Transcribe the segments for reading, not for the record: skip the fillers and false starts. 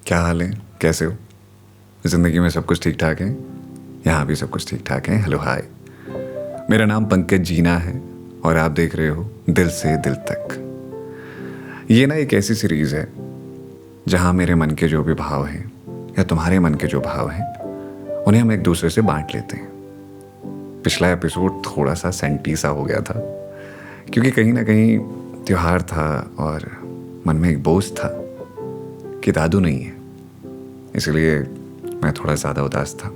क्या हाल है, कैसे हो? ज़िंदगी में सब कुछ ठीक ठाक है? यहाँ भी सब कुछ ठीक ठाक है। हेलो हाय, मेरा नाम पंकज जीना है और आप देख रहे हो दिल से दिल तक। ये ना एक ऐसी सीरीज़ है जहाँ मेरे मन के जो भी भाव हैं या तुम्हारे मन के जो भाव हैं उन्हें हम एक दूसरे से बांट लेते हैं। पिछला एपिसोड थोड़ा सा सेंटी सा हो गया था क्योंकि कहीं ना कहीं त्योहार था और मन में एक बोझ था कि दादू नहीं है, इसलिए मैं थोड़ा ज़्यादा उदास था।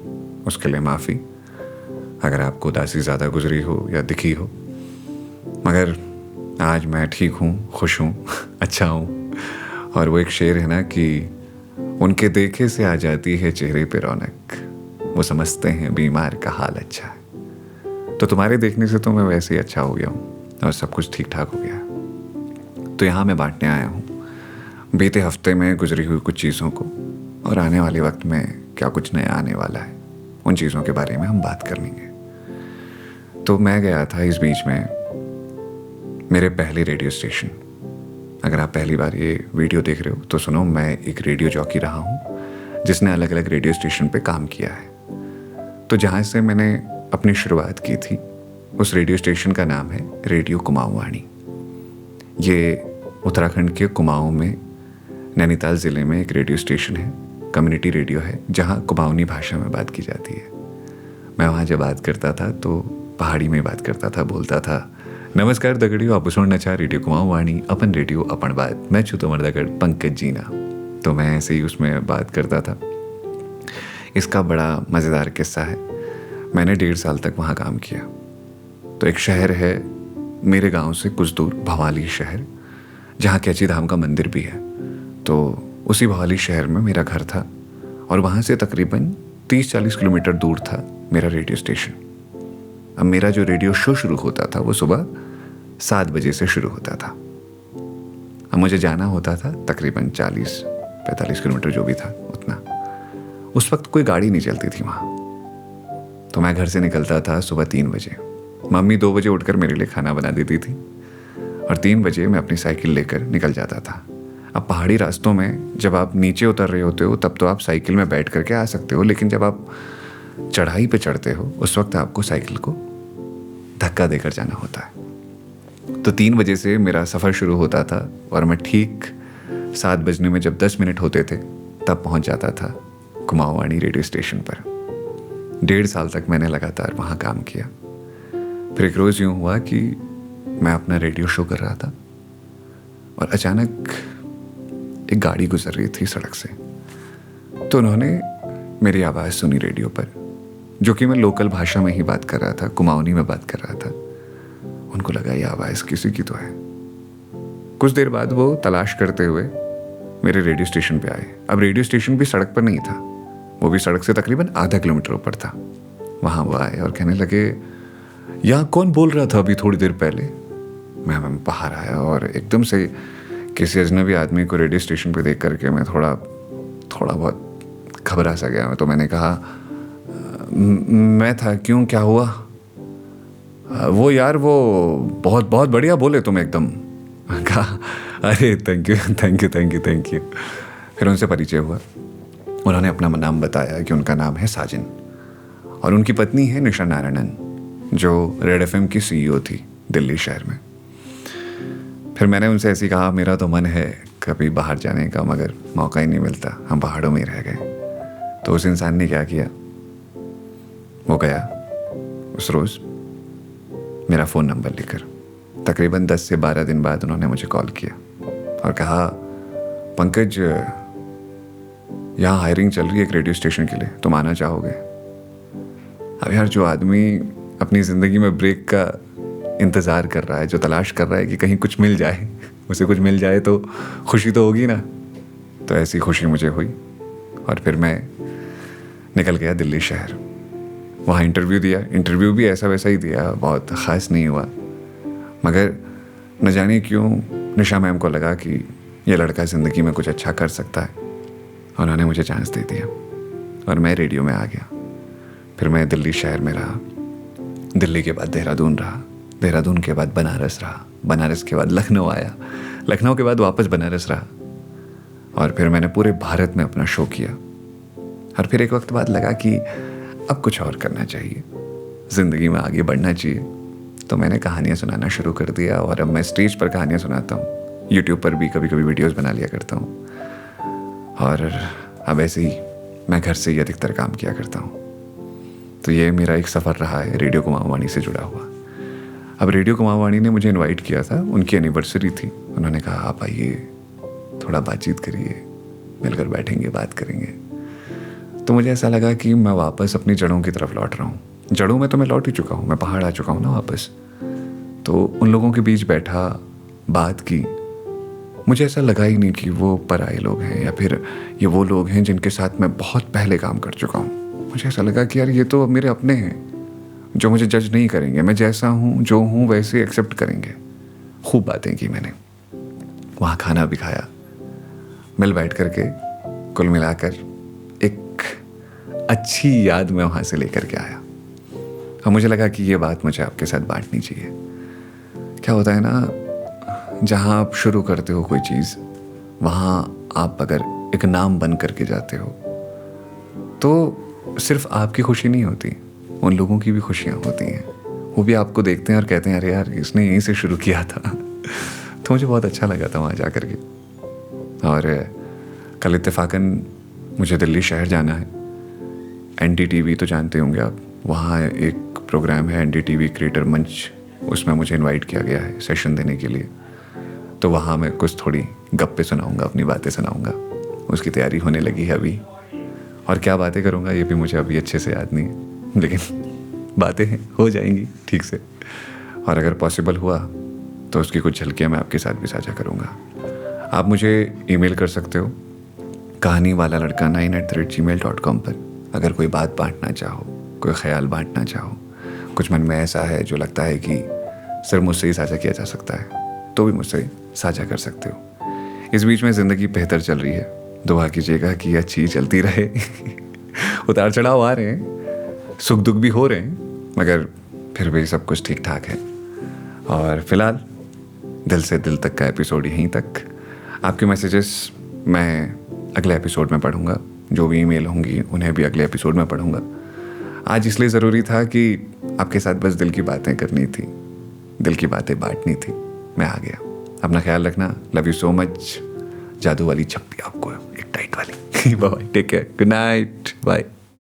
उसके लिए माफ़ी अगर आपको उदासी ज़्यादा गुजरी हो या दिखी हो, मगर आज मैं ठीक हूँ, खुश हूँ, अच्छा हूँ। और वो एक शेर है ना कि उनके देखे से आ जाती है चेहरे पे रौनक, वो समझते हैं बीमार का हाल अच्छा है। तो तुम्हारे देखने से तो मैं वैसे ही अच्छा हो गया हूँ और सब कुछ ठीक ठाक हो गया। तो यहाँ मैं बांटने आया हूँ बीते हफ्ते में गुजरी हुई कुछ चीज़ों को, और आने वाले वक्त में क्या कुछ नया आने वाला है, उन चीज़ों के बारे में हम बात कर लेंगे। तो मैं गया था इस बीच में मेरे पहले रेडियो स्टेशन। अगर आप पहली बार ये वीडियो देख रहे हो तो सुनो, मैं एक रेडियो जॉकी रहा हूँ जिसने अलग अलग रेडियो स्टेशन पे काम किया है। तो जहाँ से मैंने अपनी शुरुआत की थी उस रेडियो स्टेशन का नाम है रेडियो कुमाऊं वाणी। ये उत्तराखंड के कुमाऊं में नैनीताल ज़िले में एक रेडियो स्टेशन है, कम्युनिटी रेडियो है, जहाँ कुमाऊनी भाषा में बात की जाती है। मैं वहाँ जब बात करता था तो पहाड़ी में बात करता था, बोलता था, नमस्कार दगड़ियों, आप सुन नचा रेडियो कुमाऊं वाणी, अपन रेडियो अपन बात, मैं छू तुम्हारा दगड़ पंकज जीना। तो मैं ऐसे ही उसमें बात करता था। इसका बड़ा मज़ेदार किस्सा है, मैंने 1.5 साल तक वहाँ काम किया। तो एक शहर है मेरे गाँव से कुछ दूर, भवाली शहर, जहाँ कैची धाम का मंदिर भी है। तो उसी भवाली शहर में मेरा घर था और वहाँ से तकरीबन 30-40 किलोमीटर दूर था मेरा रेडियो स्टेशन। अब मेरा जो रेडियो शो शुरू होता था वो सुबह 7 बजे से शुरू होता था। अब मुझे जाना होता था तकरीबन 40-45 किलोमीटर जो भी था उतना। उस वक्त कोई गाड़ी नहीं चलती थी वहाँ। तो मैं घर से निकलता था सुबह 3 बजे। मम्मी 2 बजे उठकर मेरे लिए खाना बना देती थी और 3 बजे मैं अपनी साइकिल लेकर निकल जाता था। अब पहाड़ी रास्तों में जब आप नीचे उतर रहे होते हो तब तो आप साइकिल में बैठ करके आ सकते हो, लेकिन जब आप चढ़ाई पे चढ़ते हो उस वक्त आपको साइकिल को धक्का देकर जाना होता है। तो 3 बजे से मेरा सफ़र शुरू होता था और मैं ठीक 7 बजने में जब 10 मिनट होते थे तब पहुंच जाता था कुमाऊं वाणी रेडियो स्टेशन पर। 1.5 साल तक मैंने लगातार वहाँ काम किया। फिर एक रोज़ यूँ हुआ कि मैं अपना रेडियो शो कर रहा था और अचानक एक गाड़ी गुजर रही थी सड़क से। तो उन्होंने मेरी आवाज़ सुनी रेडियो पर, जो कि मैं लोकल भाषा में ही बात कर रहा था, कुमाऊनी में बात कर रहा था। उनको लगा ये आवाज़ किसी की तो है। कुछ देर बाद वो तलाश करते हुए मेरे रेडियो स्टेशन पे आए। अब रेडियो स्टेशन भी सड़क पर नहीं था, वो भी सड़क से तकरीबन आधा किलोमीटर ऊपर था। वहाँ वो आए और कहने लगे, यहाँ कौन बोल रहा था अभी थोड़ी देर पहले? मैं बाहर आया और एकदम से किसी अजनबी आदमी को रेडियो स्टेशन पे देख करके मैं थोड़ा बहुत घबरा सा गया। तो मैंने कहा, मैं था, क्यों, क्या हुआ? वो यार वो बहुत बहुत बढ़िया बोले तुम एकदम। कहा, अरे थैंक यू। फिर उनसे परिचय हुआ। उन्होंने अपना नाम बताया कि उनका नाम है साजन और उनकी पत्नी है निशा नारायणन, जो रेड एफएम की सीईओ थी दिल्ली शहर में। फिर मैंने उनसे ऐसे कहा, मेरा तो मन है कभी बाहर जाने का, मगर मौका ही नहीं मिलता, हम पहाड़ों में ही रह गए। तो उस इंसान ने क्या किया, वो गया उस रोज़ मेरा फ़ोन नंबर लेकर। तकरीबन 10 से 12 दिन बाद उन्होंने मुझे कॉल किया और कहा, पंकज, यहाँ हायरिंग चल रही है एक रेडियो स्टेशन के लिए, तुम आना चाहोगे? अब यार, जो आदमी अपनी ज़िंदगी में ब्रेक का इंतज़ार कर रहा है, जो तलाश कर रहा है कि कहीं कुछ मिल जाए, उसे कुछ मिल जाए तो खुशी तो होगी ना। तो ऐसी खुशी मुझे हुई और फिर मैं निकल गया दिल्ली शहर। वहाँ इंटरव्यू दिया। इंटरव्यू भी ऐसा वैसा ही दिया, बहुत ख़ास नहीं हुआ, मगर न जाने क्यों निशा मैम को लगा कि ये लड़का ज़िंदगी में कुछ अच्छा कर सकता है। उन्होंने मुझे चांस दे दिया और मैं रेडियो में आ गया। फिर मैं दिल्ली शहर में रहा, दिल्ली के बाद देहरादून रहा, देहरादून के बाद बनारस रहा, बनारस के बाद लखनऊ आया, लखनऊ के बाद वापस बनारस रहा और फिर मैंने पूरे भारत में अपना शो किया। और फिर एक वक्त बाद लगा कि अब कुछ और करना चाहिए, ज़िंदगी में आगे बढ़ना चाहिए। तो मैंने कहानियाँ सुनाना शुरू कर दिया और अब मैं स्टेज पर कहानियाँ सुनाता हूँ। यूट्यूब पर भी कभी कभी वीडियोस बना लिया करता हूँ। और अब ऐसे ही मैं घर से ही अधिकतर काम किया करता हूँ। तो ये मेरा एक सफ़र रहा है रेडियो कुमाऊँ से जुड़ा हुआ। अब रेडियो कुमाऊँ ने मुझे इनवाइट किया था, उनकी एनिवर्सरी थी। उन्होंने कहा आप आइए, थोड़ा बातचीत करिए, मिलकर बैठेंगे, बात करेंगे। तो मुझे ऐसा लगा कि मैं वापस अपनी जड़ों की तरफ लौट रहा हूँ। जड़ों में तो मैं लौट ही चुका हूँ, मैं पहाड़ आ चुका हूँ ना वापस। तो उन लोगों के बीच बैठा, बात की। मुझे ऐसा लगा ही नहीं कि वो पराए लोग हैं या फिर ये वो लोग हैं जिनके साथ मैं बहुत पहले काम कर चुका हूँ। मुझे ऐसा लगा कि यार ये तो मेरे अपने हैं, जो मुझे जज नहीं करेंगे। मैं जैसा हूँ, जो हूँ, वैसे एक्सेप्ट करेंगे। खूब बातें की मैंने, वहाँ खाना भी खाया, मिल बैठ करके कुल मिलाकर एक अच्छी याद मैं वहाँ से लेकर के आया। और मुझे लगा कि ये बात मुझे आपके साथ बांटनी चाहिए। क्या होता है ना, जहाँ आप शुरू करते हो कोई चीज़, वहाँ आप अगर एक नाम बन करके जाते हो तो सिर्फ आपकी खुशी नहीं होती, उन लोगों की भी खुशियाँ होती हैं। वो भी आपको देखते हैं और कहते हैं अरे यार इसने यहीं से शुरू किया था। तो मुझे बहुत अच्छा लगा था वहाँ जा कर के। और कल इत्तेफाकन मुझे दिल्ली शहर जाना है। NDTV तो जानते होंगे आप, वहाँ एक प्रोग्राम है NDTV क्रिएटर मंच, उसमें मुझे इनवाइट किया गया है सेशन देने के लिए। तो वहाँ मैं कुछ थोड़ी गप्पे सुनाऊंगा, अपनी बातें सुनाऊंगा। उसकी तैयारी होने लगी है अभी, और क्या बातें करूँगा ये भी मुझे अभी अच्छे से याद नहीं है, लेकिन बातें हो जाएंगी ठीक से। और अगर पॉसिबल हुआ तो उसकी कुछ झलकियाँ मैं आपके साथ भी साझा करूँगा। आप मुझे ईमेल कर सकते हो kahaniwalalड़का9@gmail.com पर। अगर कोई बात बांटना चाहो, कोई ख्याल बांटना चाहो, कुछ मन में ऐसा है जो लगता है कि सिर्फ मुझसे ही साझा किया जा सकता है, तो भी मुझसे साझा कर सकते हो। इस बीच में ज़िंदगी बेहतर चल रही है, दुआ कीजिएगा कि अच्छी चलती रहे। उतार चढ़ाव आ रहे हैं, सुख दुख भी हो रहे हैं, मगर फिर भी सब कुछ ठीक ठाक है। और फिलहाल दिल से दिल तक का एपिसोड यहीं तक। आपके मैसेजेस मैं अगले एपिसोड में पढ़ूंगा, जो भी ईमेल होंगी उन्हें भी अगले एपिसोड में पढ़ूंगा। आज इसलिए ज़रूरी था कि आपके साथ बस दिल की बातें करनी थी, दिल की बातें बांटनी थी। मैं आ गया। अपना ख्याल रखना। Love you so much. जादू वाली छप्पी आपको, एक टाइट वाली। Bye, take care, good night, bye.